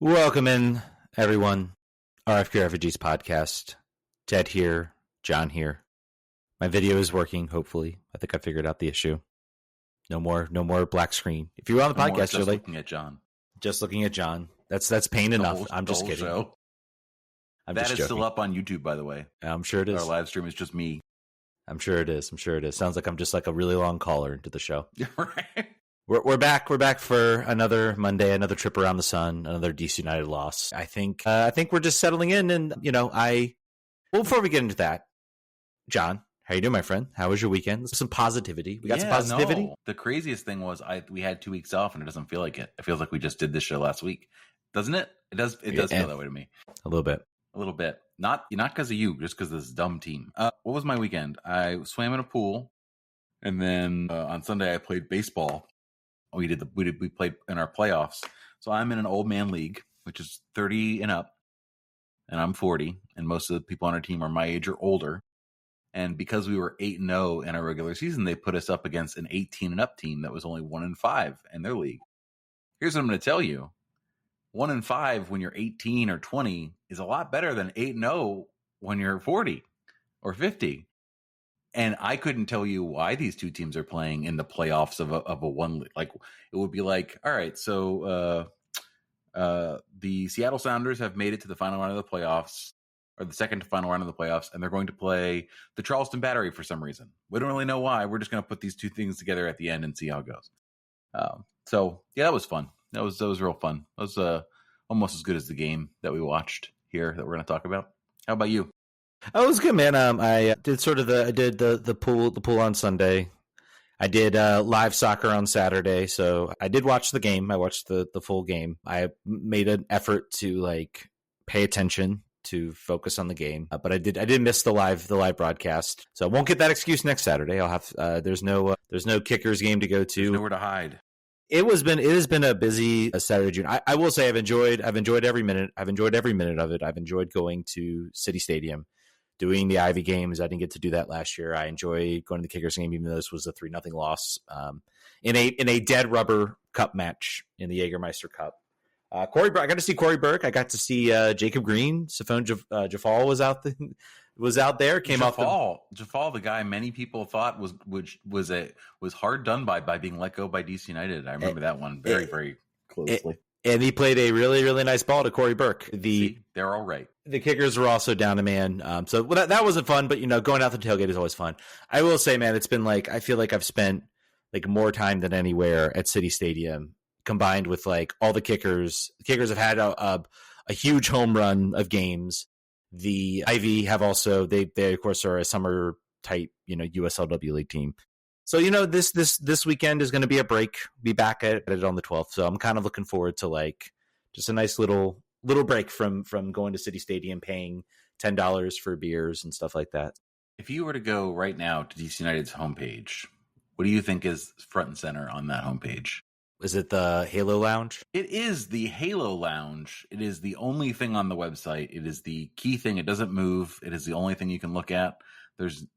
Welcome in, everyone. RFK Refugees podcast. Ted here, John here. My video is working, hopefully. I think I figured out the issue. No more black screen. If you're on the podcast, you're like looking at John. Just looking at John. That's pain enough. I'm just kidding. Show. That is still up on YouTube, by the way. I'm sure it is. Our live stream is just me. I'm sure it is. Sounds like I'm just like a really long caller into the show. Right. We're back. We're back for another Monday, another trip around the sun, another DC United loss. I think we're just settling in, and before we get into that, John, how you doing, my friend? How was your weekend? Some positivity. We got some positivity. No. The craziest thing was we had 2 weeks off, and it doesn't feel like it. It feels like we just did this show last week, doesn't it? It does feel that way to me. A little bit. Not because of you, just because of this dumb team. What was my weekend? I swam in a pool, and then on Sunday I played baseball. We played in our playoffs. So I'm in an old man league, which is 30 and up, and I'm 40, and most of the people on our team are my age or older. And because we were 8-0 in our regular season, they put us up against an 18 and up team that was only 1-5 in their league. Here's what I'm going to tell you: 1-5 when you're 18 or 20 is a lot better than 8-0 when you're 40 or 50. And I couldn't tell you why these two teams are playing in the playoffs of a one. Like, it would be like, all right, so the Seattle Sounders have made it to the final round of the playoffs, or the second to final round of the playoffs, and they're going to play the Charleston Battery for some reason. We don't really know why. We're just going to put these two things together at the end and see how it goes. So yeah, that was fun. That was real fun. That was almost as good as the game that we watched here that we're going to talk about. How about you? Oh, it was good, man. I did the pool on Sunday. I did live soccer on Saturday, so I did watch the game. I watched the full game. I made an effort to pay attention, to focus on the game, but I did miss the live broadcast, so I won't get that excuse next Saturday. I'll have there's no Kickers game to go to. There's nowhere to hide. It has been a busy Saturday, June. I will say I've enjoyed every minute. I've enjoyed every minute of it. I've enjoyed going to City Stadium, doing the Ivy games. I didn't get to do that last year. I enjoy going to the Kickers game, even though this was a 3-0 loss in a dead rubber cup match in the Jägermeister Cup. I got to see Corey Burke. I got to see Jacob Green. Sifon Jafal was out there. Jafal, the guy many people thought was hard done by being let go by DC United. I remember that one very closely. And he played a really, really nice ball to Corey Burke. They're all right. The Kickers were also down a man. So that wasn't fun, but going out the tailgate is always fun. I will say, man, it's been I feel like I've spent more time than anywhere at City Stadium, combined with all the Kickers. The Kickers have had a huge home run of games. The Ivy have also, they of course are a summer type, USLW league team. So, this weekend is going to be a break. Be back at it on the 12th. So I'm kind of looking forward to just a nice little break from going to City Stadium, paying $10 for beers and stuff like that. If you were to go right now to DC United's homepage, what do you think is front and center on that homepage? Is it the Halo Lounge? It is the Halo Lounge. It is the only thing on the website. It is the key thing. It doesn't move. It is the only thing you can look at.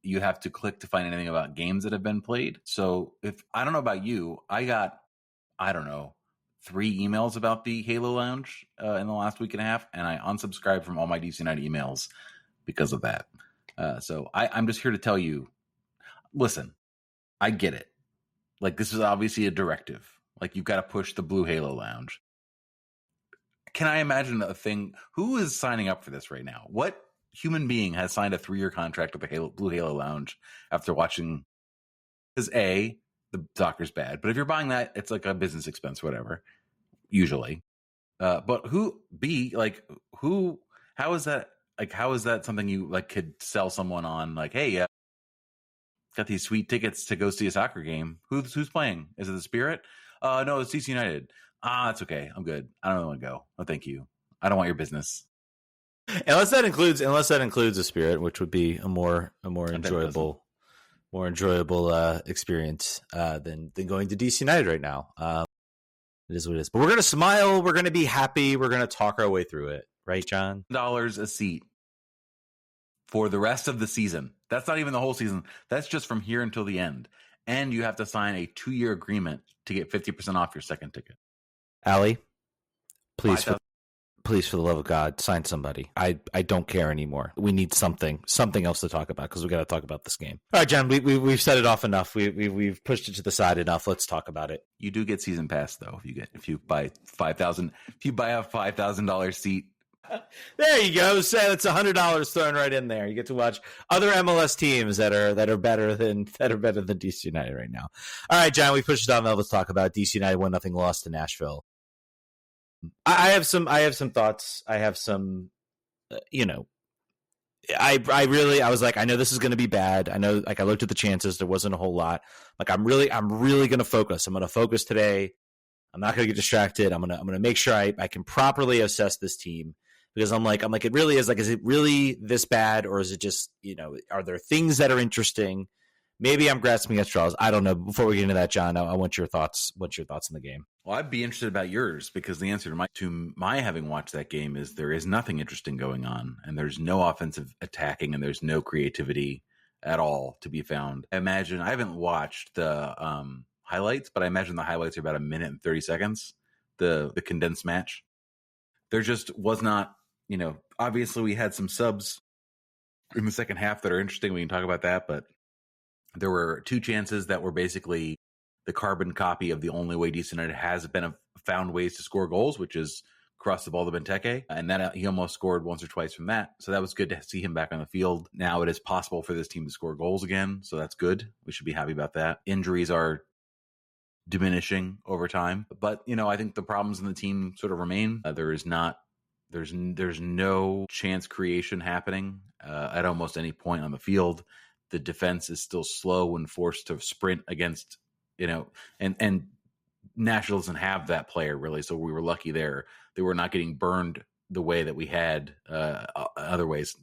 You have to click to find anything about games that have been played. So I don't know about you, I got, 3 emails about the Halo Lounge in the last week and a half, and I unsubscribed from all my DC United emails because of that. So I'm just here to tell you, listen, I get it. This is obviously a directive. You've got to push the Blue Halo Lounge. Can I imagine a thing? Who is signing up for this right now? What human being has signed a 3-year contract with the Blue Halo Lounge after watching? Because A, the soccer's bad, but if you're buying that, it's like a business expense, whatever, usually. But how is that? How is that something you could sell someone on? Hey, got these sweet tickets to go see a soccer game. Who's playing? Is it the Spirit? No, it's DC United. It's okay. I'm good. I don't really want to go. No, thank you. I don't want your business. Unless that includes the Spirit, which would be a more enjoyable experience than going to DC United right now. It is what it is. But we're gonna smile. We're gonna be happy. We're gonna talk our way through it, right, John? $1 a seat for the rest of the season. That's not even the whole season. That's just from here until the end. And you have to sign a 2-year agreement to get 50% off your second ticket. Allie, please Please, for the love of God, sign somebody. I don't care anymore. We need something else to talk about because we got to talk about this game. All right, John, we've set it off enough. We've pushed it to the side enough. Let's talk about it. You do get season pass though if you buy a $5,000 seat. There you go. So that's $100 thrown right in there. You get to watch other MLS teams that are better than DC United right now. All right, John, we pushed it on. Let's talk about DC United 1-0 loss to Nashville. I have some thoughts. I have some, I was like, I know this is going to be bad. I know, like, I looked at the chances. There wasn't a whole lot. Like, I'm really going to focus. I'm going to focus today. I'm not going to get distracted. I'm going to make sure I can properly assess this team because I'm like, it really is like, is it really this bad? Or is it just, are there things that are interesting? Maybe I'm grasping at straws. I don't know. Before we get into that, John, I want your thoughts. What's your thoughts on the game? Well, I'd be interested about yours because the answer to my having watched that game is there is nothing interesting going on, and there's no offensive attacking, and there's no creativity at all to be found. I haven't watched the highlights, but I imagine the highlights are about 1 minute and 30 seconds. The condensed match. There just was not, obviously we had some subs in the second half that are interesting. We can talk about that, but there were 2 chances that were basically the carbon copy of the only way DC United has been found ways to score goals, which is cross the ball to Benteke. And that he almost scored once or twice from that. So that was good to see him back on the field. Now it is possible for this team to score goals again. So that's good. We should be happy about that. Injuries are diminishing over time. But, I think the problems in the team sort of remain. There's no chance creation happening at almost any point on the field. The defense is still slow when forced to sprint against, and Nashville doesn't have that player really. So we were lucky there. They were not getting burned the way that we had other ways.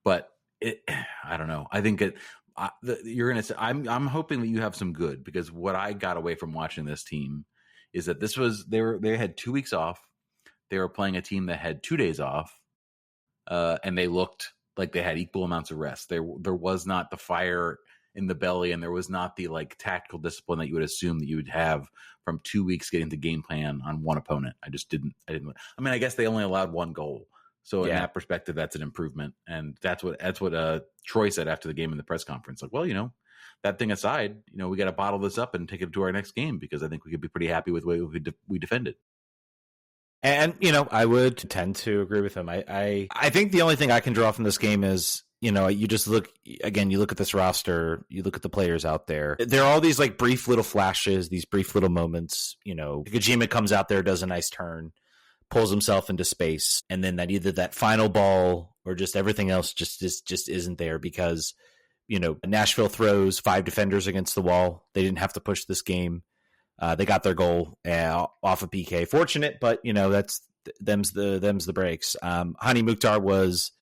But I don't know. I think you're going to say, I'm hoping that you have some good, because what I got away from watching this team is that they had 2 weeks off. They were playing a team that had 2 days off, and they looked like they had equal amounts of rest. There was not the fire in the belly, and there was not the tactical discipline that you would assume that you would have from 2 weeks getting the game plan on one opponent. I didn't. I guess they only allowed 1 goal. So in that perspective, that's an improvement. And that's what Troy said after the game in the press conference. Like, well, that thing aside, we got to bottle this up and take it to our next game, because I think we could be pretty happy with the way we defended. And, I would tend to agree with him. I think the only thing I can draw from this game is, you just look at this roster, you look at the players out there. There are all these brief little flashes, these brief little moments. Kojima comes out there, does a nice turn, pulls himself into space, and then either that final ball or just everything else just isn't there because, Nashville throws 5 defenders against the wall. They didn't have to push this game. They got their goal off of PK. Fortunate, but that's them's the breaks. Hani Mukhtar was,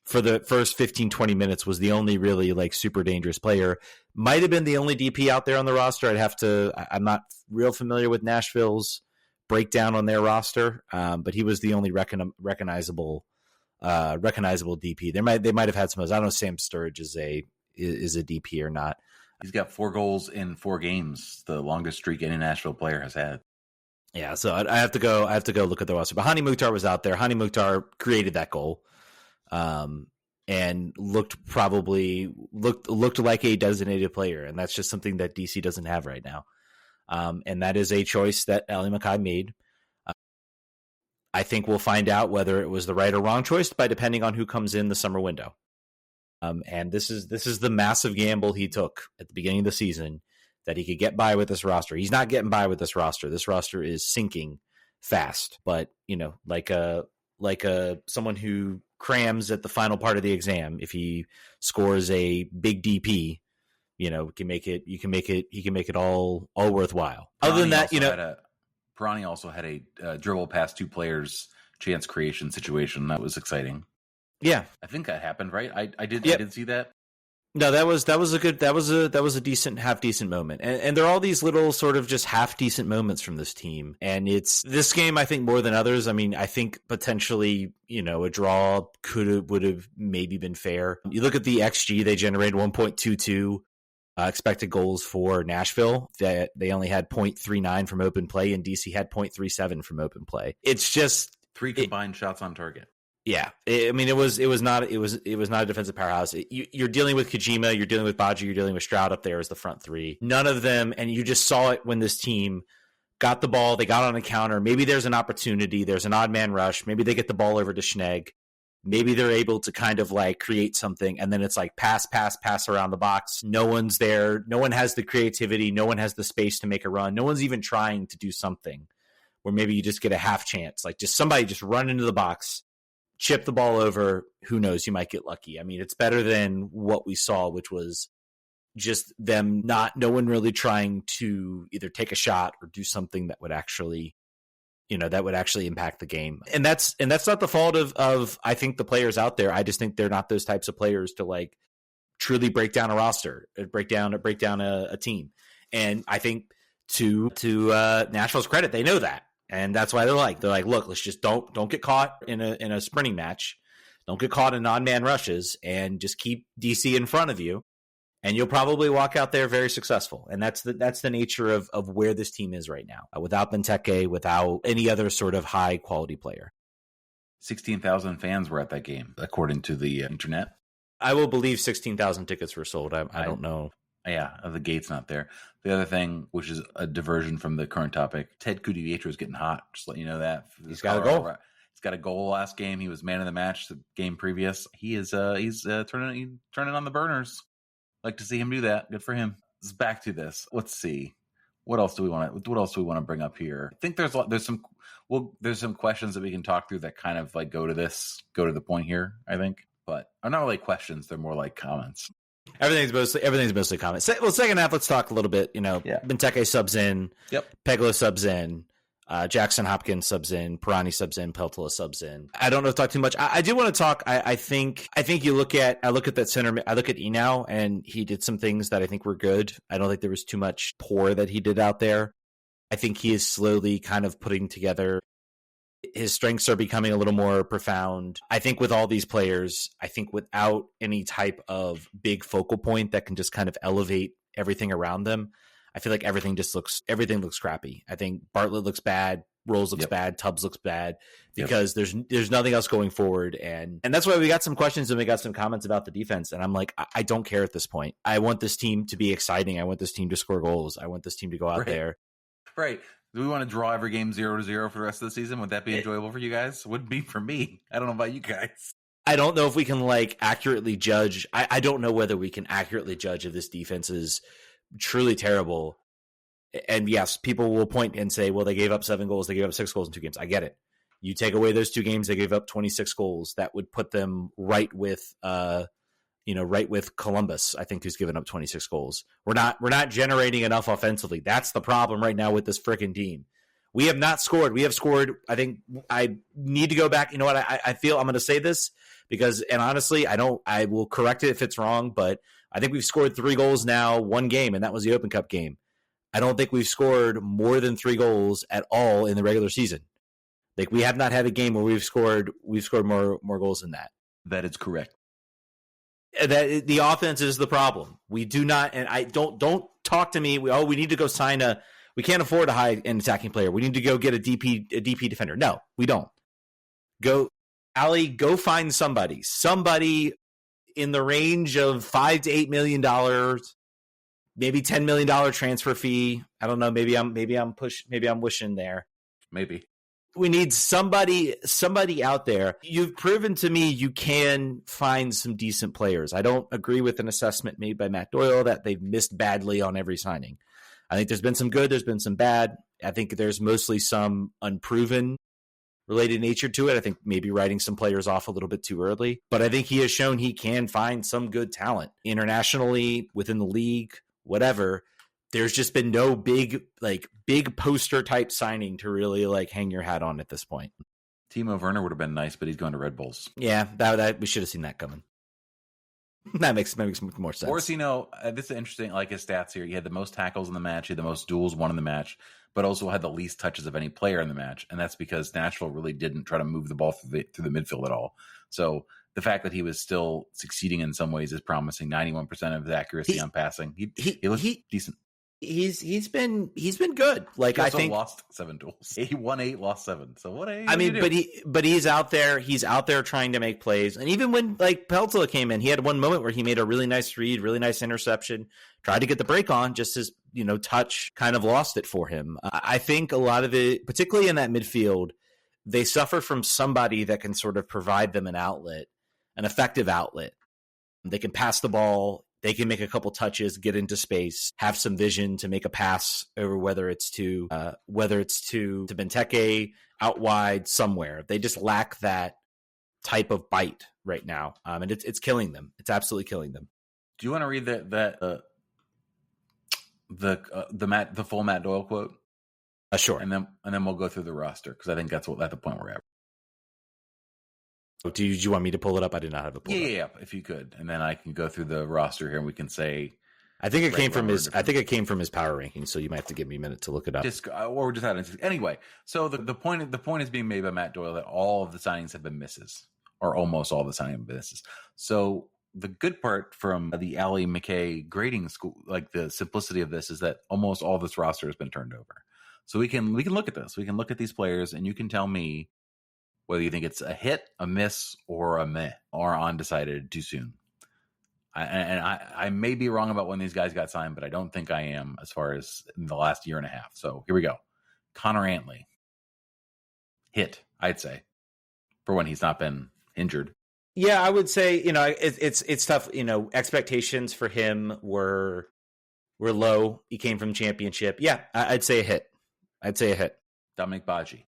for the first 15-20 minutes, was the only really super dangerous player. Might have been the only DP out there on the roster. I'm not real familiar with Nashville's breakdown on their roster, but he was the only recognizable DP. They might have had some others. I don't know if Sam Sturridge is a DP or not. He's got 4 goals in 4 games, the longest streak any Nashville player has had. Yeah, so I have to go look at the roster. But Hani Mukhtar was out there. Hani Mukhtar created that goal, and looked like a designated player, and that's just something that DC doesn't have right now. And that is a choice that Ali Mackay made. I think we'll find out whether it was the right or wrong choice by depending on who comes in the summer window. And this is the massive gamble he took at the beginning of the season, that he could get by with this roster. He's not getting by with this roster. This roster is sinking fast. But someone who crams at the final part of the exam, if he scores a big DP, he can make it all worthwhile. Other than that, Pirani also had a dribble past 2 players chance creation situation that was exciting. Yeah, I think that happened, right? I did see that. No, that was a decent, half decent moment. And there are all these little sort of just half decent moments from this team. And it's this game, I think, more than others. I mean, I think potentially, a draw would have maybe been fair. You look at the XG, they generated 1.22 expected goals for Nashville. That they only had 0.39 from open play, and DC had 0.37 from open play. It's just, 3 combined shots on target. Yeah, I mean, it was not a defensive powerhouse. You're dealing with Kojima, you're dealing with Baji, you're dealing with Stroud up there as the front three. None of them, and you just saw it when this team got the ball, they got on a counter. Maybe there's an opportunity, there's an odd man rush. Maybe they get the ball over to Schnegg. Maybe they're able to kind of like create something, and then it's like pass around the box. No one's there. No one has the creativity. No one has the space to make a run. No one's even trying to do something where maybe you just get a half chance. Like just somebody just run into the box, chip the ball over. Who knows? You might get lucky. I mean, it's better than what we saw, which was just them no one really trying to either take a shot or do something that would actually, impact the game. And that's not the fault of I think the players out there. I just think they're not those types of players to like truly break down a roster, break down a team. And I think to Nashville's credit, they know that. And that's why they're like, look, let's just don't get caught in a sprinting match. Don't get caught in non-man rushes and just keep DC in front of you. And you'll probably walk out there very successful. And that's the nature of where this team is right now. Without Benteke, without any other sort of high quality player. 16,000 fans were at that game, according to the internet. I will believe 16,000 tickets were sold. I don't know. Yeah, the gate's not there. The other thing, which is a diversion from the current topic, Ted Kudivietro is getting hot. Just letting you know that. He's got a goal. He's got a goal last game. He was man of the match the game previous. He's turning on the burners. Like to see him do that. Good for him. Back to this. Let's see. What else do we want to bring up here? I think there's some questions that we can talk through that kind of like go to the point here, I think. But are not really questions, they're more like comments. Everything's mostly comments. Well, second half, let's talk a little bit. Benteke subs in. Yep. Pegula subs in. Jackson Hopkins subs in. Pirani subs in. Peltola subs in. I don't know if to talk too much. I do want to talk. I think you look at that center. I look at Enau, and he did some things that I think were good. I don't think there was too much poor that he did out there. I think he is slowly kind of putting together. His strengths are becoming a little more profound. I think with all these players, I think without any type of big focal point that can just kind of elevate everything around them, I feel like everything looks crappy. I think Bartlett looks bad, Rolls looks bad, Tubbs looks bad because there's nothing else going forward. And that's why we got some questions and we got some comments about the defense. And I'm like, I don't care at this point. I want this team to be exciting. I want this team to score goals. I want this team to go out there. Right. Do we want to draw every game 0-0 for the rest of the season? Would that be enjoyable for you guys? Would be for me. I don't know about you guys. I don't know if we can like accurately judge. I don't know whether we can accurately judge if this defense is truly terrible. And yes, people will point and say, well, they gave up 7 goals. They gave up 6 goals in 2 games. I get it. You take away those 2 games, they gave up 26 goals. That would put them right with Columbus, I think, who's given up 26 goals. We're not generating enough offensively. That's the problem right now with this freaking team. We have not scored. We have scored. I think I need to go back. You know what? I feel I'm going to say this because, and honestly, I will correct it if it's wrong, but I think we've scored 3 goals now, 1 game, and that was the Open Cup game. I don't think we've scored more than 3 goals at all in the regular season. Like we have not had a game where we've scored more goals than that. That is correct. That the offense is the problem. We do not, and I don't talk to me. We need to go sign we can't afford a high-end attacking player. We need to go get a DP defender. No, we don't. Go find somebody in the range of $5 to $8 million, maybe $10 million transfer fee. I don't know. Maybe I'm wishing there. Maybe. We need somebody out there. You've proven to me you can find some decent players. I don't agree with an assessment made by Matt Doyle that they've missed badly on every signing. I think there's been some good, there's been some bad. I think there's mostly some unproven related nature to it. I think maybe writing some players off a little bit too early. But I think he has shown he can find some good talent internationally, within the league, whatever. There's just been no big poster type signing to really like hang your hat on at this point. Timo Werner would have been nice, but he's going to Red Bulls. Yeah, that we should have seen that coming. That makes more sense. Orsino, this is interesting. Like his stats here, he had the most tackles in the match, he had the most duels won in the match, but also had the least touches of any player in the match, and that's because Nashville really didn't try to move the ball through the midfield at all. So the fact that he was still succeeding in some ways is promising. 91% of his accuracy on passing. He looked decent. He's been good. Like, he I also think lost 7 duels. He won 8, lost 7. So what? I mean, but he's out there. He's out there trying to make plays. And even when like Peltola came in, he had one moment where he made a really nice read, really nice interception, tried to get the break on, just his touch kind of lost it for him. I think a lot of it, particularly in that midfield, they suffer from somebody that can sort of provide them an outlet, an effective outlet. They can pass the ball. They can make a couple touches, get into space, have some vision to make a pass, or whether it's to Benteke out wide somewhere. They just lack that type of bite right now, and it's killing them. It's absolutely killing them. Do you want to read the full Matt Doyle quote? Sure, and then we'll go through the roster because I think that's the point we're at. Do you want me to pull it up? I did not have it pulled up. Yeah, if you could, and then I can go through the roster here, and we can say. I think it came from his power ranking, so you might have to give me a minute to look it up. Or just having anyway. So the point is being made by Matt Doyle that all of the signings have been misses, or almost all the signings have been misses. So the good part from the Allie McKay grading school, like the simplicity of this, is that almost all this roster has been turned over. So we can look at this. We can look at these players, and you can tell me whether you think it's a hit, a miss, or a meh, or undecided too soon. I may be wrong about when these guys got signed, but I don't think I am as far as in the last year and a half. So here we go. Connor Antley. Hit, I'd say, for when he's not been injured. Yeah, I would say, it's tough. Expectations for him were low. He came from championship. Yeah, I'd say a hit. Dominic Baji.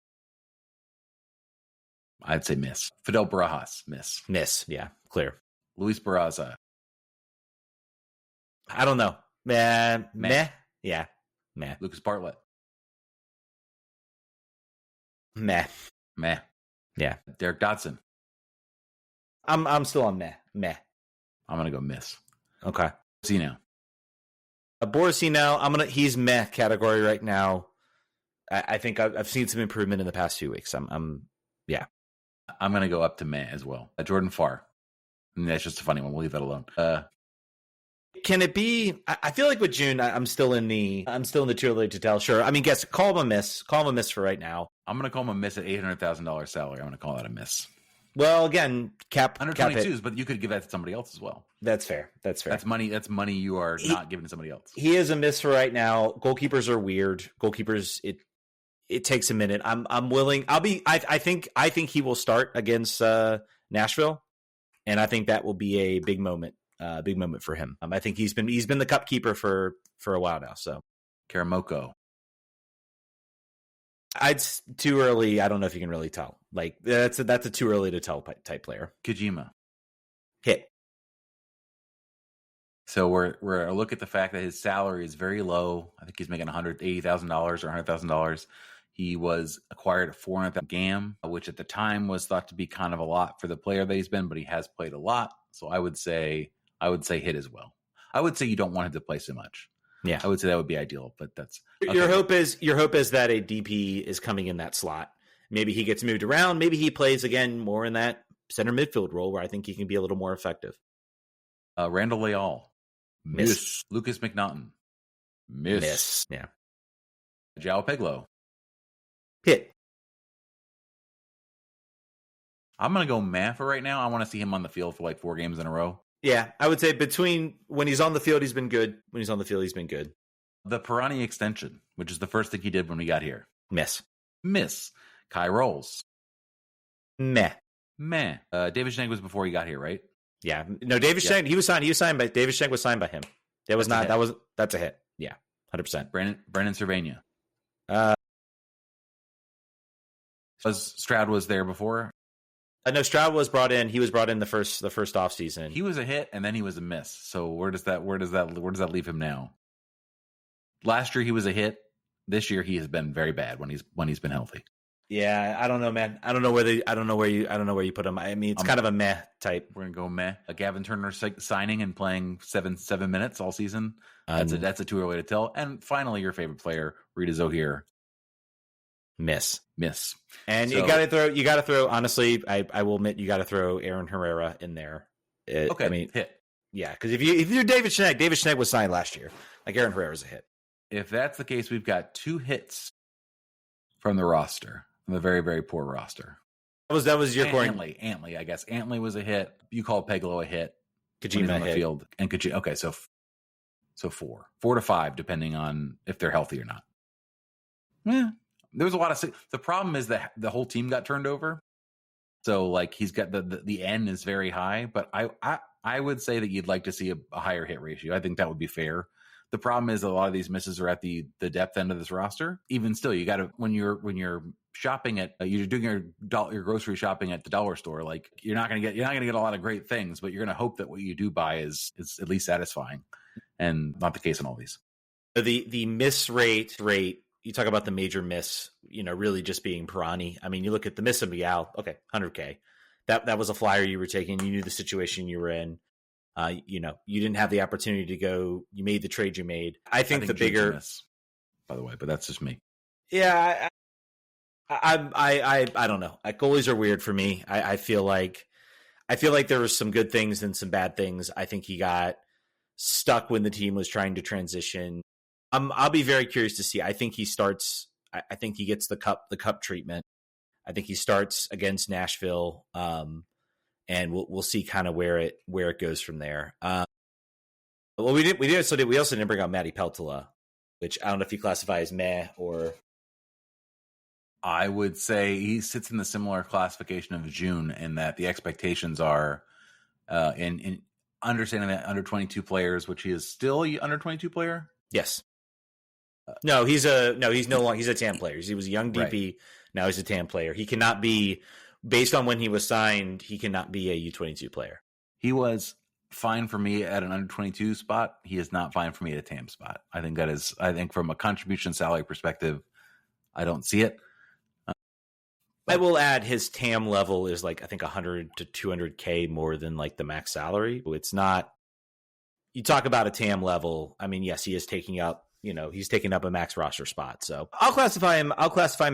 I'd say miss. Fidel Barajas, miss. Miss, yeah, clear. Luis Barraza. I don't know. Meh. Yeah, meh. Lucas Bartlett. Meh. Yeah. Derek Dodson. I'm still on meh. I'm gonna go miss. Okay. Borosino. Borosino, he's meh category right now. I think I've seen some improvement in the past few weeks. Yeah. I'm going to go up to meh as well. Jordan Farr. That's just a funny one. We'll leave that alone. Can it be? I feel like with June, I'm still in the too early to tell. Sure. I mean, call him a miss. Call him a miss for right now. I'm going to call him a miss at $800,000 salary. I'm going to call that a miss. Well, again, cap 122s, but you could give that to somebody else as well. That's fair. That's money you are not giving to somebody else. He is a miss for right now. Goalkeepers are weird. Goalkeepers, it takes a minute. I'm willing. I think he will start against Nashville, and I think that will be a big moment for him. I think he's been the cup keeper for a while now. So Karamoko. It's too early. I don't know if you can really tell. Like that's a too early to tell type player. Kojima. Hit. So we're a look at the fact that his salary is very low. I think he's making $180,000 or $100,000. He was acquired at $400,000 GAM, which at the time was thought to be kind of a lot for the player that he's been, but he has played a lot. So I would say hit as well. I would say you don't want him to play so much. Yeah, I would say that would be ideal, but that's okay. Your hope is that a DP is coming in that slot. Maybe he gets moved around. Maybe he plays again more in that center midfield role where I think he can be a little more effective. Randall Leal. Miss. Lucas McNaughton. Miss. Yeah. João Peglo. Hit. I'm going to go meh for right now. I want to see him on the field for like 4 games in a row. Yeah, I would say between when he's on the field, he's been good. When he's on the field, he's been good. The Pirani extension, which is the first thing he did when we got here. Miss. Kai Rolls. Meh. David Schenk was before he got here, right? Yeah. No, David Schenk, he was signed by David Schenk was signed by him. That's a hit. Yeah. 100%. Brendan Cervania. Stroud was there before? No, Stroud was brought in. He was brought in the first off season. He was a hit and then he was a miss. So where does that leave him now? Last year he was a hit. This year he has been very bad when he's been healthy. Yeah, I don't know, man. I don't know where you put him. I mean, it's kind of a meh type. We're gonna go meh. A Gavin Turner signing and playing 7 minutes all season. That's a too early to tell. And finally, your favorite player, Rita Zohir. Miss. And so, you got to throw. Honestly, I will admit you got to throw Aaron Herrera in there. Okay, I mean, hit. Yeah, because if you're David Schenk was signed last year. Like Aaron Herrera's a hit. If that's the case, we've got 2 hits from the roster, from the very, very poor roster. That was your core. Antley, I guess. Antley was a hit. You called Pegalo a hit. Kojima on the field. And Kojima. Okay, so 4 to 5, depending on if they're healthy or not. Yeah, there was a lot of. The problem is that the whole team got turned over. So like he's got the N is very high, but I would say that you'd like to see a higher hit ratio. I think that would be fair. The problem is a lot of these misses are at the depth end of this roster. Even still, you got to when you're shopping at you're doing your grocery shopping at the dollar store. Like you're not gonna get a lot of great things, but you're gonna hope that what you do buy is at least satisfying, and not the case in all these. The miss rate. You talk about the major miss, really just being Pirani. I mean, you look at the miss of Miguel, okay, 100K. That was a flyer you were taking. You knew the situation you were in. You didn't have the opportunity to go. You made the trade you made. I think the bigger, miss, by the way, but that's just me. Yeah, I don't know. Goalies are weird for me. I feel like there was some good things and some bad things. I think he got stuck when the team was trying to transition. I'll be very curious to see. I think he starts. I think he gets the cup treatment. I think he starts against Nashville, and we'll see kind of where it goes from there. Well, we also didn't bring out Matty Peltola, which I don't know if you classify as meh or. I would say he sits in the similar classification of June in that the expectations are in understanding that under 22 players, which he is still under 22 player. Yes. No, he's no longer. He's a TAM player. He was a young DP. Right. Now he's a TAM player. He cannot be, based on when he was signed, he cannot be a U22 player. He was fine for me at an under 22 spot. He is not fine for me at a TAM spot. I think from a contribution salary perspective, I don't see it. I will add his TAM level is like, I think 100 to 200K more than like the max salary. It's not, you talk about a TAM level. I mean, yes, he is taking up, he's taking up a max roster spot. So I'll classify him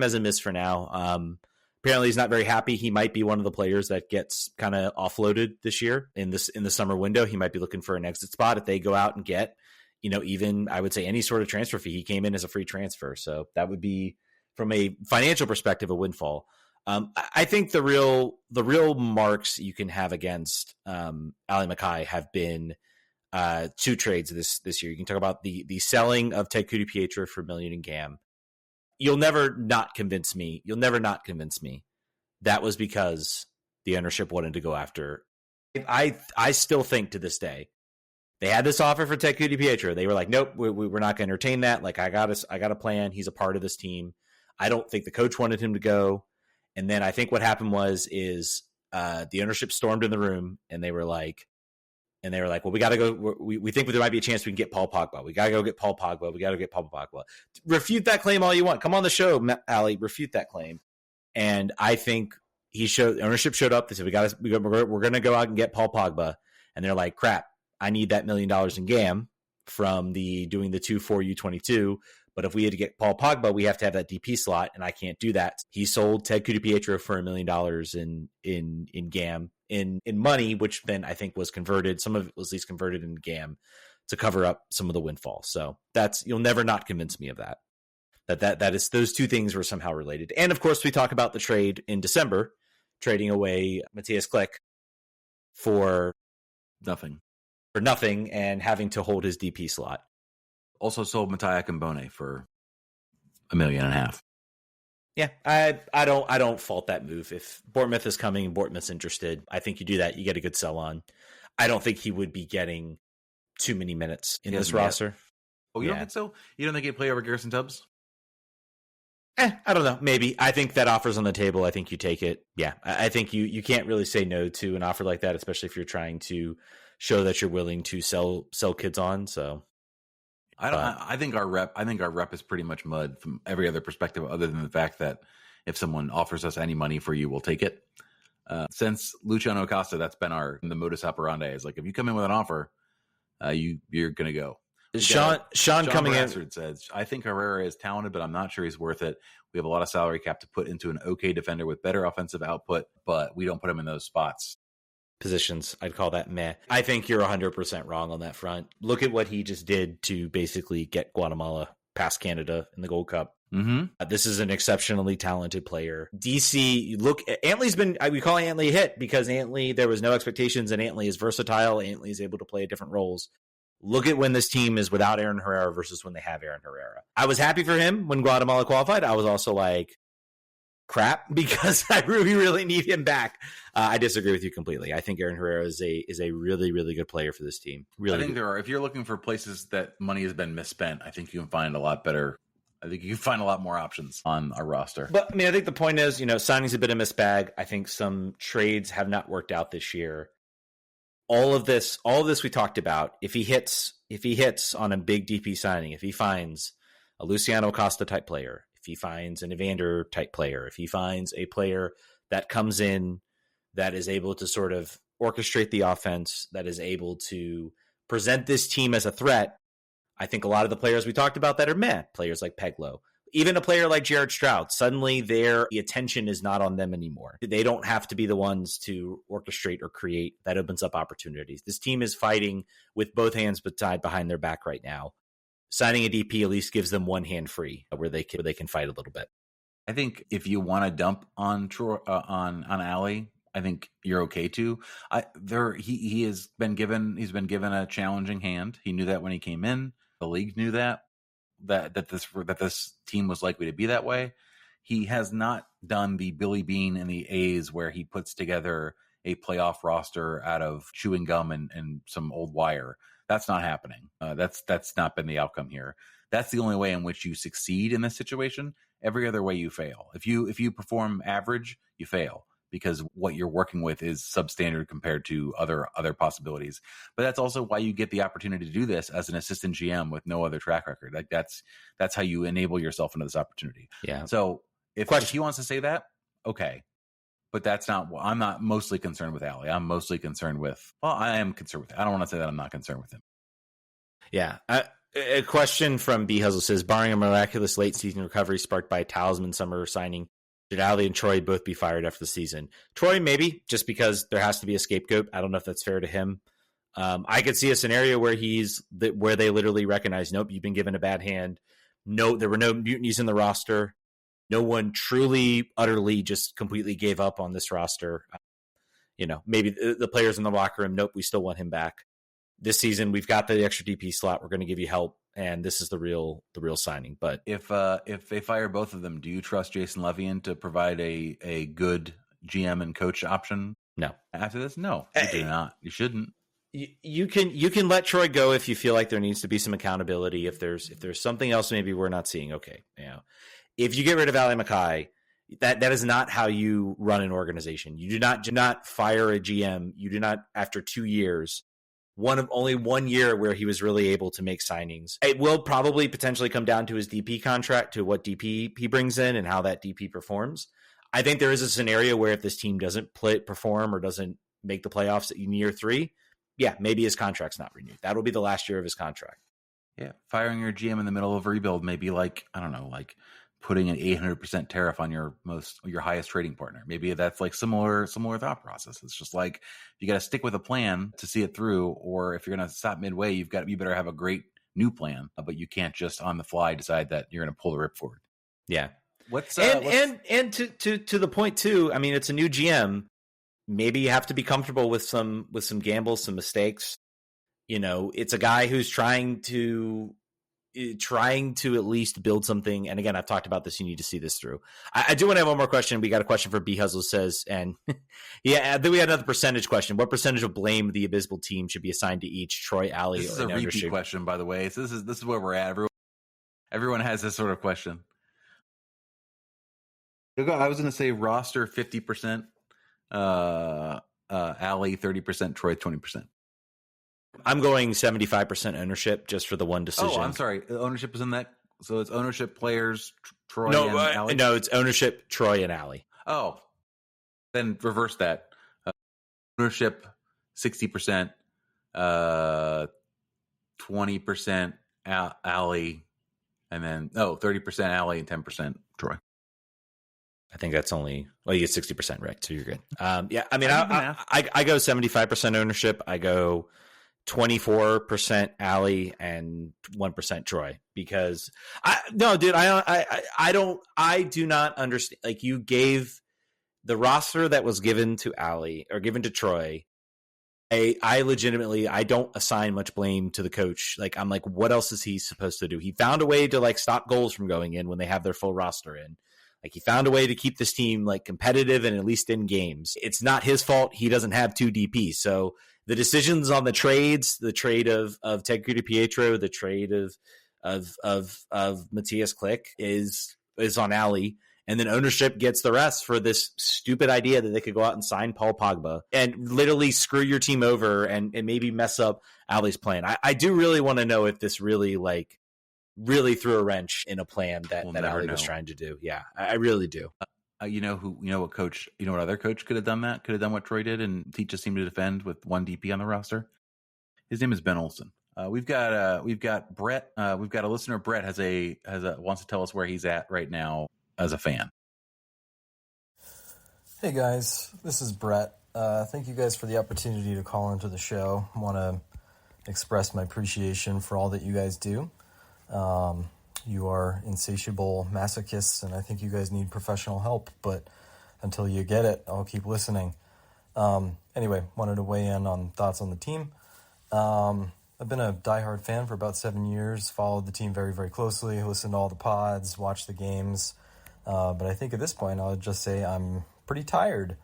as a miss for now. Apparently he's not very happy. He might be one of the players that gets kind of offloaded this year in the summer window. He might be looking for an exit spot if they go out and get, even I would say any sort of transfer fee. He came in as a free transfer. So that would be, from a financial perspective, a windfall. I think the real marks you can have against Ali Mackay have been 2 trades this year. You can talk about the selling of Ted Kudu-Pietro for $1 million in GAM. You'll never not convince me. That was because the ownership wanted to go after. I still think to this day, they had this offer for Ted Kudu-Pietro. They were like, nope, we're not going to entertain that. Like, I got a plan. He's a part of this team. I don't think the coach wanted him to go. And then I think what happened was the ownership stormed in the room and they were like, well, we got to go. We think there might be a chance we can get Paul Pogba. We got to go get Paul Pogba. Refute that claim all you want. Come on the show, Ali. Refute that claim. And I think ownership showed up. They said we're going to go out and get Paul Pogba. And they're like, crap, I need that $1 million in GAM from doing the 2-4 U22. But if we had to get Paul Pogba, we have to have that DP slot, and I can't do that. He sold Ted Kudu-Pietro for $1 million in GAM in money, which then I think was converted. Some of it was at least converted in GAM to cover up some of the windfall. So you'll never not convince me of that. That is, those 2 things were somehow related. And of course, we talk about the trade in December, trading away Matthias Klick for nothing, and having to hold his DP slot. Also sold Mattia Kambone for $1.5 million. Yeah, I don't fault that move. If Bournemouth is coming and Bournemouth's interested, I think you do that. You get a good sell on. I don't think he would be getting too many minutes in this roster. Oh, you don't think so? You don't think he'd play over Garrison Tubbs? I don't know. Maybe. I think that offer's on the table. I think you take it. Yeah, I think you can't really say no to an offer like that, especially if you're trying to show that you're willing to sell kids on. So. I think our rep is pretty much mud from every other perspective, other than the fact that if someone offers us any money for you, we'll take it. Since Luciano Acosta, that's been the modus operandi. Is like, if you come in with an offer, you're going to go. Sean coming Brassard in says, I think Herrera is talented, but I'm not sure he's worth it. We have a lot of salary cap to put into an okay defender with better offensive output, but we don't put him in those spots. Positions, I'd call that meh. I think you're 100% wrong on that front. Look at what he just did to basically get Guatemala past Canada in the Gold Cup. Mm-hmm. This is an exceptionally talented player. DC, look, Antley's been, we call Antley a hit because Antley, there was no expectations, and Antley is versatile. Antley is able to play different roles. Look at when this team is without Aaron Herrera versus when they have Aaron Herrera. I was happy for him when Guatemala qualified. I was also like, crap, because I really need him back. I disagree with you completely. I think Aaron Herrera is a really, really good player for this team. Really, I think there are, if you're looking for places that money has been misspent, I think you can find a lot better. I think you can find a lot more options on a roster. But I mean, I think the point is, signing's a bit of a mixed bag. I think some trades have not worked out this year. All of this we talked about, if he hits on a big DP signing, if he finds a Luciano Costa type player, if he finds an Evander type player, if he finds a player that comes in that is able to sort of orchestrate the offense, that is able to present this team as a threat, I think a lot of the players we talked about that are players like Peglo, even a player like Jared Stroud, suddenly the attention is not on them anymore. They don't have to be the ones to orchestrate or create. That opens up opportunities. This team is fighting with both hands tied behind their back right now. Signing a DP at least gives them one hand free where they can fight a little bit. I think if you want to dump on on Alley, I think you're okay to. He has been given a challenging hand. He knew that when he came in. The league knew that this team was likely to be that way. He has not done the Billy Bean and the A's where he puts together a playoff roster out of chewing gum and some old wire. That's not happening. That's not been the outcome here. That's the only way in which you succeed in this situation. Every other way you fail. If you perform average, you fail because what you're working with is substandard compared to other possibilities. But that's also why you get the opportunity to do this as an assistant GM with no other track record. Like that's how you enable yourself into this opportunity. Yeah. So if he wants to say that, okay. But that's not. I'm not mostly concerned with Alley. I'm mostly concerned with. Well, I am concerned with. I don't want to say that I'm not concerned with him. Yeah. A question from B Huzzle says, barring a miraculous late season recovery sparked by a talisman summer signing, should Alley and Troy both be fired after the season? Troy, maybe, just because there has to be a scapegoat. I don't know if that's fair to him. I could see a scenario where where they literally recognize, nope, you've been given a bad hand. No, there were no mutinies in the roster. No one truly, utterly, just completely gave up on this roster. Maybe the players in the locker room, nope, we still want him back. This season, we've got the extra DP slot. We're going to give you help, and this is the real signing. But if they fire both of them, do you trust Jason Levian to provide a good GM and coach option? No. After this, no, you do not. You shouldn't. You can let Troy go if you feel like there needs to be some accountability. If there's something else maybe we're not seeing, okay. If you get rid of Ali Mackay, that is not how you run an organization. You do not fire a GM. You do not, after 2 years, only 1 year where he was really able to make signings. It will probably potentially come down to his DP contract, to what DP he brings in and how that DP performs. I think there is a scenario where if this team doesn't perform or doesn't make the playoffs in year 3, yeah, maybe his contract's not renewed. That'll be the last year of his contract. Yeah, firing your GM in the middle of a rebuild may be like, I don't know, like putting an 800% tariff on your highest trading partner. Maybe that's like similar thought process. It's just like you got to stick with a plan to see it through, or if you're going to stop midway, you better have a great new plan, but you can't just on the fly decide that you're going to pull the rip forward. Yeah. And to the point too, I mean, it's a new GM. Maybe you have to be comfortable with some gambles, some mistakes. It's a guy who's trying to at least build something. And again, I've talked about this. You need to see this through. I do want to have one more question. We got a question for B Huzzle says, and yeah, then we had another percentage question. What percentage of blame of the abysmal team should be assigned to each? Troy, Alley, this is a repeat question, by the way. So this is where we're at. Everyone has this sort of question. I was going to say roster 50%, Alley 30%, Troy 20%. I'm going 75% ownership just for the one decision. Oh, I'm sorry. Ownership is in that. So it's ownership, players, Troy and Alley? No, it's ownership, Troy and Alley. Oh, then reverse that. Ownership 60%, 20% Alley, and then 30% Alley and 10% Troy. I think that's only, you get 60%, Rick, so you're good. Yeah, I mean, I go 75% ownership. I go 24% Allie and 1% Troy, because I do not understand. Like, you gave the roster that was given to Allie or given to Troy. I legitimately, I don't assign much blame to the coach. Like, I'm like, what else is he supposed to do? He found a way to like stop goals from going in when they have their full roster in. Like, he found a way to keep this team like competitive and at least in games. It's not his fault he doesn't have two DPs. So the decisions on the trades, the trade of Ted Pietro, the trade of Matthias Klick is on Allie. And then ownership gets the rest for this stupid idea that they could go out and sign Paul Pogba and literally screw your team over and maybe mess up Allie's plan. I do really want to know if this really threw a wrench in a plan that Allie was trying to do. Yeah, I really do. What other coach could have done that? Could have done what Troy did and teach his team to defend with one DP on the roster? His name is Ben Olsen. We've got Brett. We've got a listener. Brett wants to tell us where he's at right now as a fan. Hey guys, this is Brett. Thank you guys for the opportunity to call into the show. I want to express my appreciation for all that you guys do. You are insatiable masochists, and I think you guys need professional help, but until you get it, I'll keep listening. Anyway, wanted to weigh in on thoughts on the team. I've been a diehard fan for about 7 years, followed the team very, very closely, listened to all the pods, watched the games. But I think at this point, I'll just say I'm pretty tired.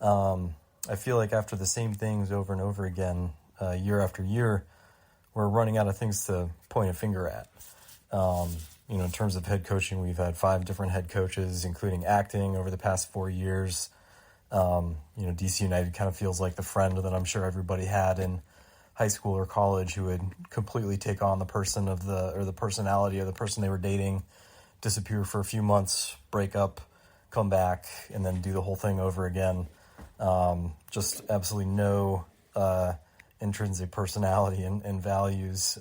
I feel like after the same things over and over again, year after year, we're running out of things to point a finger at. In terms of head coaching, we've had 5 different head coaches, including acting over the past 4 years. DC United kind of feels like the friend that I'm sure everybody had in high school or college who would completely take on the personality of the person they were dating, disappear for a few months, break up, come back, and then do the whole thing over again. Just absolutely no intrinsic personality and values.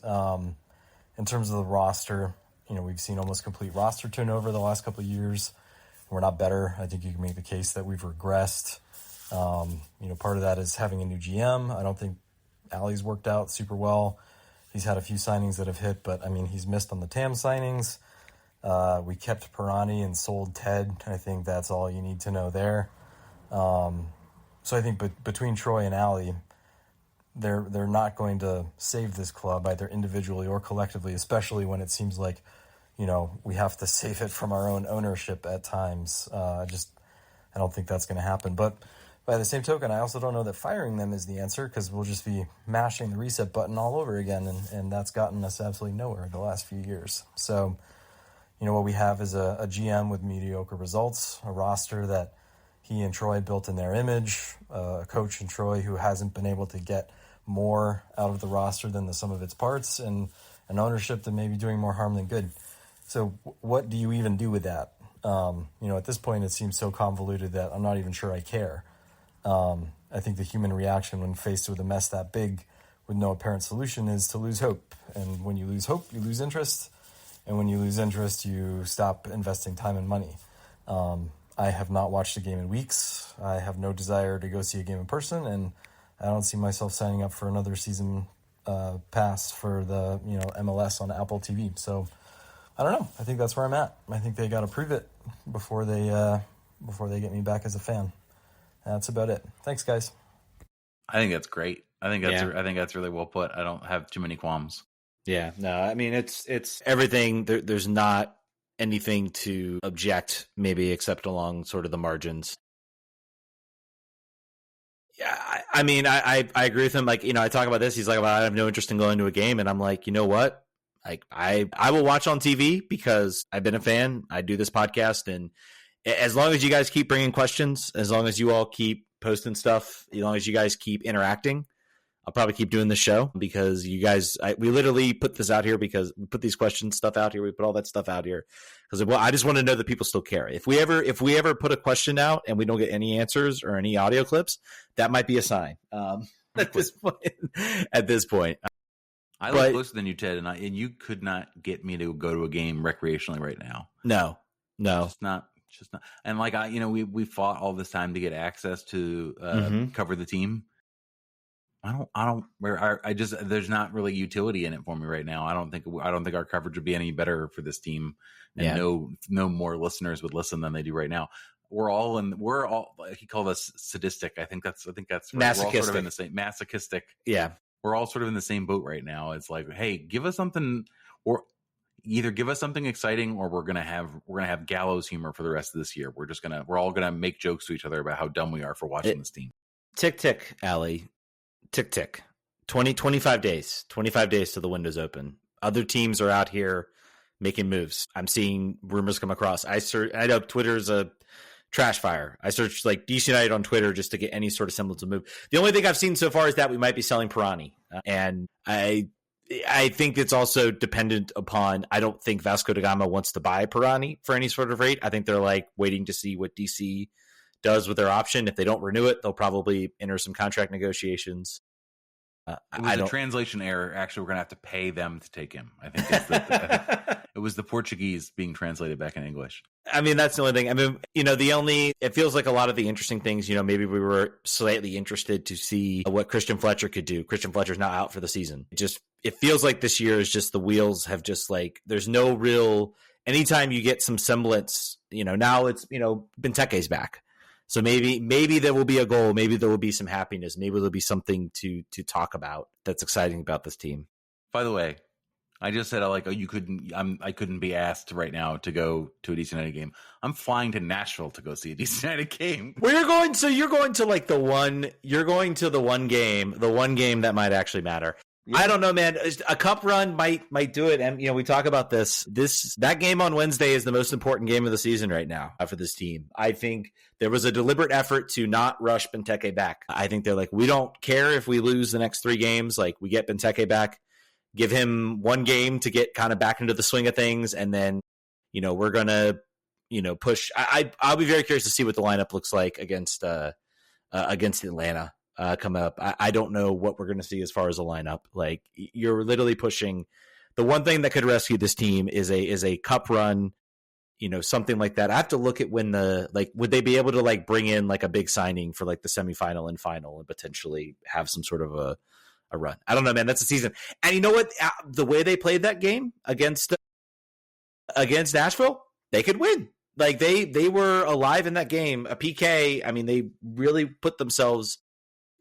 In terms of the roster, we've seen almost complete roster turnover the last couple of years. We're not better. I think you can make the case that we've regressed. Part of that is having a new GM. I don't think Allie's worked out super well. He's had a few signings that have hit, but he's missed on the TAM signings. We kept Pirani and sold Ted. I think that's all you need to know there. So I think between Troy and Allie, they're not going to save this club either individually or collectively, especially when it seems like, we have to save it from our own ownership at times. I don't think that's going to happen. But by the same token, I also don't know that firing them is the answer, because we'll just be mashing the reset button all over again, and that's gotten us absolutely nowhere the last few years. So, what we have is a GM with mediocre results, a roster that he and Troy built in their image, a coach in Troy who hasn't been able to get more out of the roster than the sum of its parts, and an ownership that may be doing more harm than good. So what do you even do with that? At this point, it seems so convoluted that I'm not even sure I care. I think the human reaction when faced with a mess that big with no apparent solution is to lose hope. And when you lose hope, you lose interest. And when you lose interest, you stop investing time and money. I have not watched a game in weeks. I have no desire to go see a game in person, and I don't see myself signing up for another season pass for the MLS on Apple TV. So I don't know. I think that's where I'm at. I think they got to prove it before they get me back as a fan. That's about it. Thanks, guys. I think that's great. I think that's really well put. I don't have too many qualms. Yeah, no, it's everything. There's not anything to object, maybe, except along sort of the margins. Yeah, I agree with him. Like, I talk about this. He's like, well, I have no interest in going to a game, and I'm like, you know what? Like, I will watch on TV because I've been a fan. I do this podcast, and as long as you guys keep bringing questions, as long as you all keep posting stuff, as long as you guys keep interacting, I'll probably keep doing the show, because you guys, we literally put this out here because we put these questions stuff out here. We put all that stuff out here because I just want to know that people still care. If we ever put a question out and we don't get any answers or any audio clips, that might be a sign. At this point, I live closer than you, Ted, and you could not get me to go to a game recreationally right now. No, just not. And like we fought all this time to get access to cover the team. I just, there's not really utility in it for me right now. I don't think our coverage would be any better for this team, and no more listeners would listen than they do right now. We're all, he called us sadistic. I think that's right. We're all sort of in the same masochistic. Yeah. We're all sort of in the same boat right now. It's like, hey, give us something, or either give us something exciting, or we're gonna have gallows humor for the rest of this year. We're all gonna make jokes to each other about how dumb we are for watching this team. Tick tick, Allie. Tick tick. 25 days. 25 days till the window's open. Other teams are out here making moves. I'm seeing rumors come across. I know Twitter's a trash fire. I searched like DC United on Twitter just to get any sort of semblance of move. The only thing I've seen so far is that we might be selling Pirani. And I think it's also dependent upon, I don't think Vasco da Gama wants to buy Pirani for any sort of rate. I think they're like waiting to see what DC does with their option. If they don't renew it, they'll probably enter some contract negotiations. It was a translation error. Actually, we're going to have to pay them to take him. I think it was the Portuguese being translated back in English. I mean, that's the only thing. I mean, it feels like a lot of the interesting things, maybe we were slightly interested to see what Christian Fletcher could do. Christian Fletcher's now out for the season. It feels like this year is just the wheels have just like, there's no real, anytime you get some semblance, now it's, Benteke's back. So maybe there will be a goal. Maybe there will be some happiness. Maybe there'll be something to talk about that's exciting about this team. By the way, I just said I couldn't be asked right now to go to a DC United game. I'm flying to Nashville to go see a DC United game. Where you're going? So you're going to like the one game that might actually matter. Yeah. I don't know, man. A cup run might do it, and we talk about this. That game on Wednesday is the most important game of the season right now for this team. I think there was a deliberate effort to not rush Benteke back. I think they're like, we don't care if we lose the next 3 games. Like, we get Benteke back, give him 1 game to get kind of back into the swing of things, and then we're gonna push. I'll be very curious to see what the lineup looks like against Atlanta. Come up. I don't know what we're going to see as far as a lineup. Like, you're literally pushing. The one thing that could rescue this team is a cup run, something like that. I have to look at when would they be able to like bring in like a big signing for like the semifinal and final and potentially have some sort of a run. I don't know, man. That's the season. And you know what? The way they played that game against Nashville, they could win. Like they were alive in that game. A PK. I mean, they really put themselves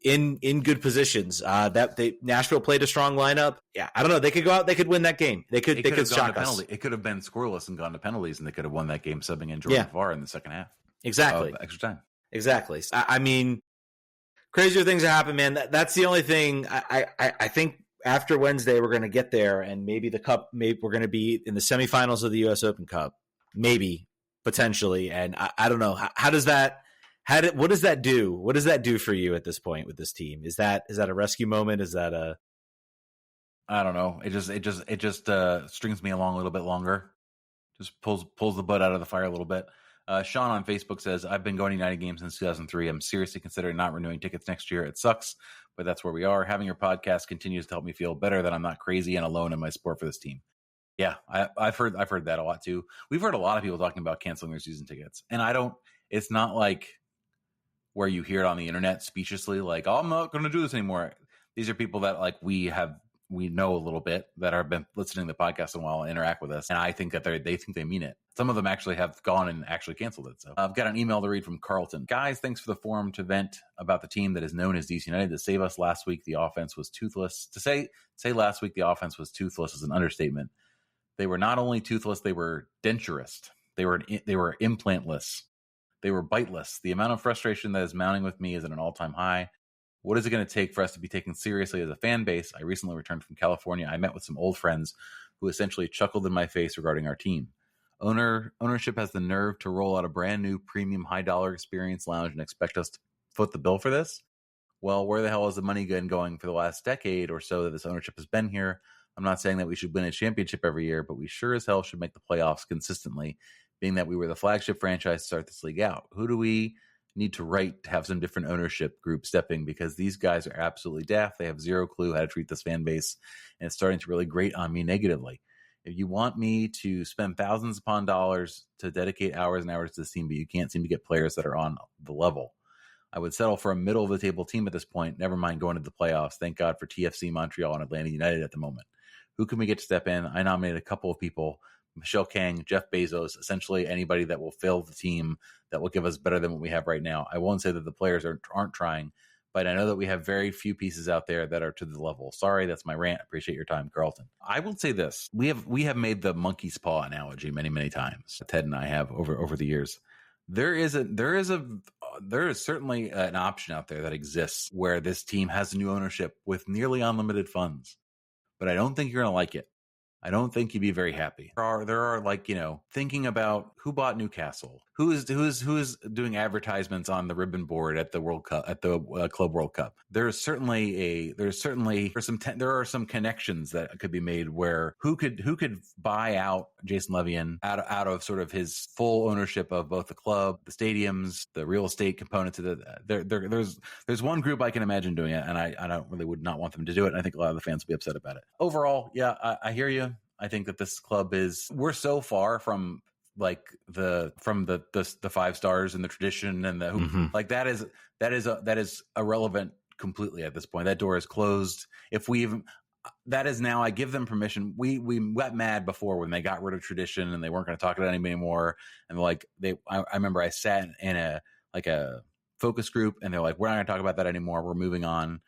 in good positions. Nashville played a strong lineup. Yeah, I don't know. They could go out. They could win that game. They could shock us. It could have been scoreless and gone to penalties, and they could have won that game subbing in Jordan Farr in the second half. Exactly. Extra time. Exactly. I mean, crazier things happen, man. That's the only thing. I think after Wednesday we're going to get there, and maybe the cup. Maybe we're going to be in the semifinals of the U.S. Open Cup. Maybe potentially, and I don't know. How does that? What does that do? What does that do for you at this point with this team? Is that a rescue moment? Is that a? I don't know. It just strings me along a little bit longer. Just pulls the butt out of the fire a little bit. Sean on Facebook says, I've been going to United games since 2003. I'm seriously considering not renewing tickets next year. It sucks, but that's where we are. Having your podcast continues to help me feel better that I'm not crazy and alone in my support for this team. Yeah, I've heard that a lot too. We've heard a lot of people talking about canceling their season tickets, and it's not like where you hear it on the internet speciously, like, oh, I'm not going to do this anymore. These are people that like we know a little bit that have been listening to the podcast a while and interact with us. And I think that they think they mean it. Some of them actually have gone and actually canceled it. So I've got an email to read from Carlton. Guys, thanks for the forum to vent about the team that is known as DC United. To save us last week, the offense was toothless. To say last week the offense was toothless is an understatement. They were not only toothless, they were denturist. They were implantless. They were biteless. The amount of frustration that is mounting with me is at an all-time high. What is it going to take for us to be taken seriously as a fan base? I recently returned from California. I met with some old friends who essentially chuckled in my face regarding our team. Ownership has the nerve to roll out a brand new premium high-dollar experience lounge and expect us to foot the bill for this? Well, where the hell is the money going for the last decade or so that this ownership has been here? I'm not saying that we should win a championship every year, but we sure as hell should make the playoffs consistently, being that we were the flagship franchise to start this league out. Who do we need to write to have some different ownership group stepping? Because these guys are absolutely daft. They have zero clue how to treat this fan base, and it's starting to really grate on me negatively. If you want me to spend thousands upon dollars to dedicate hours and hours to this team, but you can't seem to get players that are on the level, I would settle for a middle of the table team at this point. Never mind going to the playoffs. Thank God for TFC Montreal and Atlanta United at the moment. Who can we get to step in? I nominated a couple of people: Michelle Kang, Jeff Bezos, essentially anybody that will fill the team that will give us better than what we have right now. I won't say that the players aren't trying, but I know that we have very few pieces out there that are to the level. Sorry, that's my rant. Appreciate your time, Carlton. I will say this: we have made the monkey's paw analogy many times. Ted and I have over the years. There is certainly an option out there that exists where this team has new ownership with nearly unlimited funds, but I don't think you're going to like it. I don't think you'd be very happy. There are like, thinking about who bought Newcastle, who is doing advertisements on the ribbon board at the World Cup, at the Club World Cup. There are some connections that could be made where who could buy out Jason Levian out of sort of his full ownership of both the club, the stadiums, the real estate components of there's one group I can imagine doing it, and I would not want them to do it. And I think a lot of the fans will be upset about it. Overall, yeah, I hear you. I think that this club we're so far from like the 5 stars and the tradition and the like that is irrelevant completely at this point. That door is closed. That is now, I give them permission. We got mad before when they got rid of tradition and they weren't going to talk about it anymore. And I remember I sat in a focus group and they're like, we're not going to talk about that anymore. We're moving on.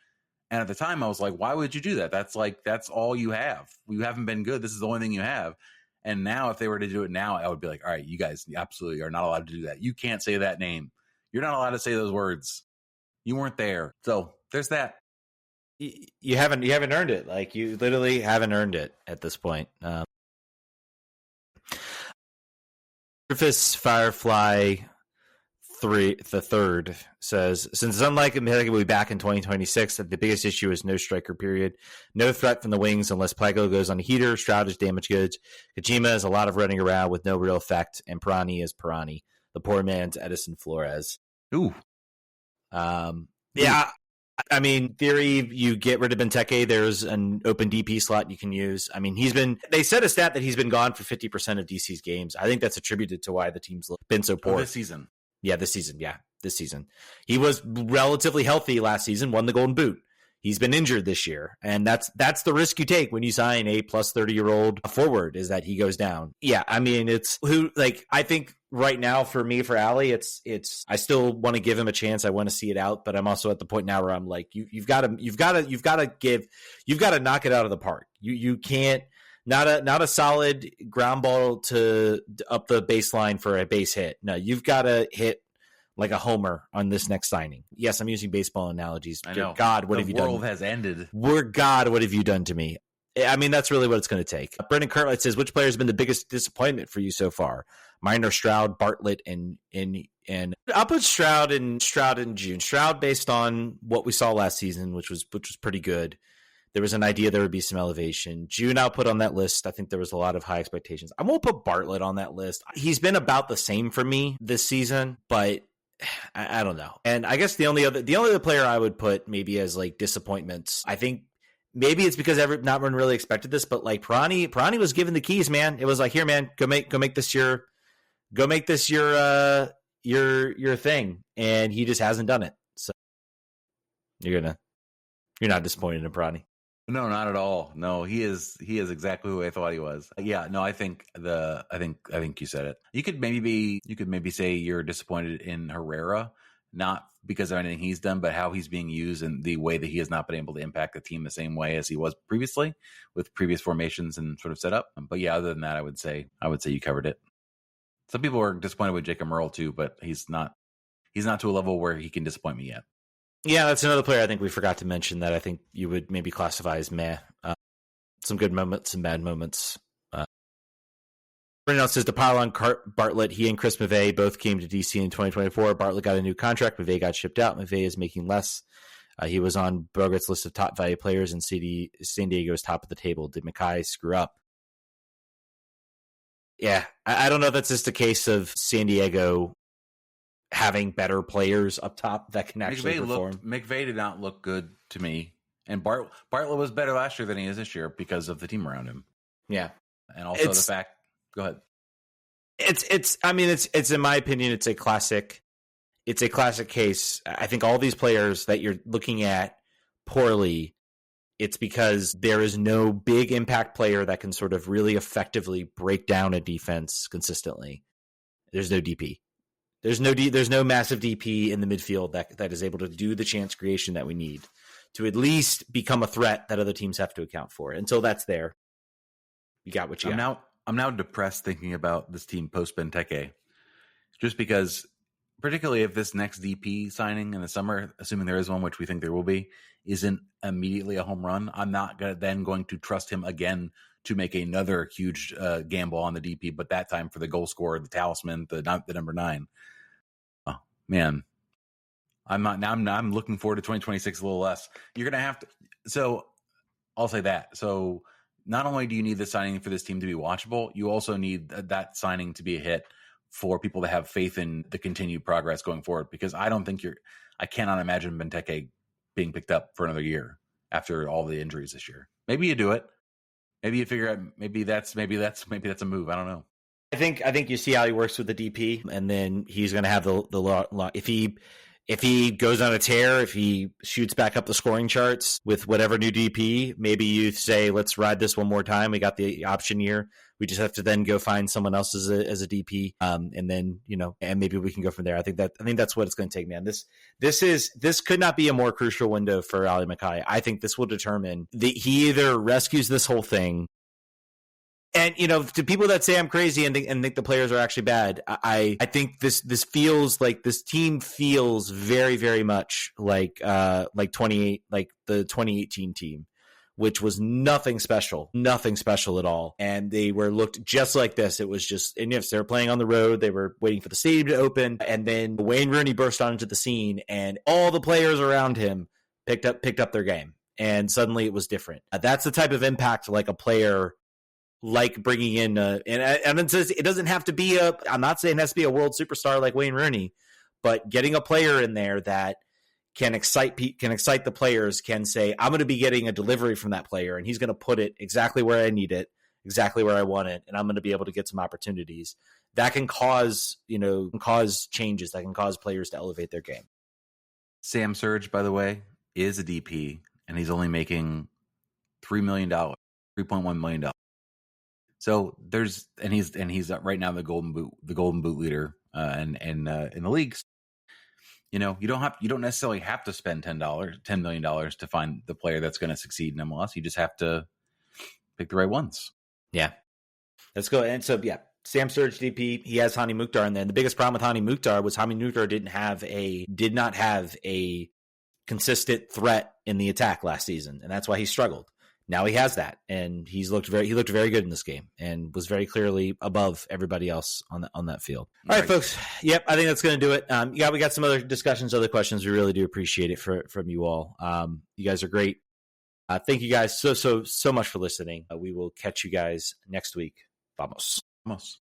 And at the time I was like, why would you do that? That's all you have. You haven't been good. This is the only thing you have. And now if they were to do it now, I would be like, all right, you guys absolutely are not allowed to do that. You can't say that name. You're not allowed to say those words. You weren't there. So there's that. You haven't earned it. Like, you literally haven't earned it at this point. Rufus Firefly the third says, since it's unlikely Metallica will be back in 2026, that the biggest issue is no striker period. No threat from the wings unless Plago goes on a heater. Stroud is damaged goods. Kojima is a lot of running around with no real effect. And Pirani is Pirani. The poor man's Edison Flores. Ooh. Yeah. I mean, theory, you get rid of Benteke, there's an open DP slot you can use. I mean, they said a stat that he's been gone for 50% of DC's games. I think that's attributed to why the team's been so poor. This season. Yeah, this season. He was relatively healthy last season, won the Golden Boot. He's been injured this year, and that's the risk you take when you sign a plus 30-year-old forward, is that he goes down. Yeah, I mean, I think right now for me, for Ali, it's I still want to give him a chance. I want to see it out, but I'm also at the point now where I'm like, you've got to knock it out of the park. You can't. Not a solid ground ball to up the baseline for a base hit. No, you've got to hit like a homer on this next signing. Yes, I'm using baseball analogies. I know. God, what have you done? The world has ended. God, what have you done to me? I mean, that's really what it's going to take. Brendan Kurtlight says, which player has been the biggest disappointment for you so far? Mine are Stroud, Bartlett, and I'll put Stroud in June. Stroud, based on what we saw last season, which was pretty good. There was an idea there would be some elevation. June, I'll put on that list. I think there was a lot of high expectations. I won't put Bartlett on that list. He's been about the same for me this season, but I don't know. And I guess the only other player I would put maybe as like disappointments, I think maybe it's because not everyone really expected this, but like Pirani was given the keys, man. It was like, here, man, go make this your thing, and he just hasn't done it. So you're not disappointed in Pirani. No, not at all. No, he is exactly who I thought he was. Yeah, no, I think you said it. You could maybe say you're disappointed in Herrera, not because of anything he's done, but how he's being used and the way that he has not been able to impact the team the same way as he was previously with previous formations and sort of setup. But yeah, other than that, I would say you covered it. Some people are disappointed with Jacob Merle too, but he's not to a level where he can disappoint me yet. Yeah, that's another player I think we forgot to mention that I think you would maybe classify as meh. Some good moments, some bad moments. Brendan says to pile on Bartlett, he and Chris Mavey both came to DC in 2024. Bartlett got a new contract. Mavey got shipped out. Mavey is making less. He was on Bogart's list of top value players, and San Diego's top of the table. Did Mackay screw up? Yeah, I don't know if that's just a case of San Diego having better players up top that can actually perform. McVay did not look good to me, and Bartlett was better last year than he is this year because of the team around him. Yeah, and also the fact. Go ahead. It's in my opinion, it's a classic. it's a classic case. I think all these players that you're looking at poorly, it's because there is no big impact player that can sort of really effectively break down a defense consistently. There's no DP. There's no massive DP in the midfield that is able to do the chance creation that we need to at least become a threat that other teams have to account for. Until that's there, you got what you got. I'm now depressed thinking about this team post Benteke, just because, particularly if this next DP signing in the summer, assuming there is one, which we think there will be, isn't immediately a home run, I'm not going to trust him again to make another huge gamble on the DP, but that time for the goal scorer, the talisman, the number 9. Oh man, I'm looking forward to 2026 a little less. You're gonna have to. So I'll say that. So not only do you need the signing for this team to be watchable, you also need that signing to be a hit for people to have faith in the continued progress going forward. Because I cannot imagine Benteke being picked up for another year after all the injuries this year. Maybe you do it. Maybe you figure out. Maybe that's a move. I don't know. I think you see how he works with the DP, and then he's going to have the if he goes on a tear, if he shoots back up the scoring charts with whatever new DP, maybe you say, let's ride this one more time. We got the option year. We just have to then go find someone else as a DP, and then and maybe we can go from there. I think that's what it's going to take, man. This could not be a more crucial window for Ali Mackay. I think this will determine he either rescues this whole thing. And, to people that say I'm crazy and think the players are actually bad, I think this feels like this team feels very, very much like the 2018 team, which was nothing special at all. And they looked just like this. It was just, and if they were playing on the road, they were waiting for the stadium to open. And then Wayne Rooney burst onto the scene and all the players around him picked up their game. And suddenly it was different. That's the type of impact like a player like bringing in, and it says it doesn't have to be I'm not saying it has to be a world superstar like Wayne Rooney, but getting a player in there that can excite the players, can say, I'm going to be getting a delivery from that player, and he's going to put it exactly where I need it, exactly where I want it, and I'm going to be able to get some opportunities. That can cause changes, that can cause players to elevate their game. Sam Surge, by the way, is a DP, and he's only making $3.1 million. So he's right now the golden boot leader, and in the leagues. You don't necessarily have to spend $10 million to find the player that's going to succeed in MLS. You just have to pick the right ones. Yeah, let's go. And so Sam Surge DP. He has Hani Mukhtar in there. And the biggest problem with Hani Mukhtar was Hani Mukhtar did not have a consistent threat in the attack last season, and that's why he struggled. Now he has that, and he looked very good in this game, and was very clearly above everybody else on that field. All right, folks. Yep, I think that's going to do it. We got some other discussions, other questions. We really do appreciate it from you all. You guys are great. Thank you guys so much for listening. We will catch you guys next week. Vamos.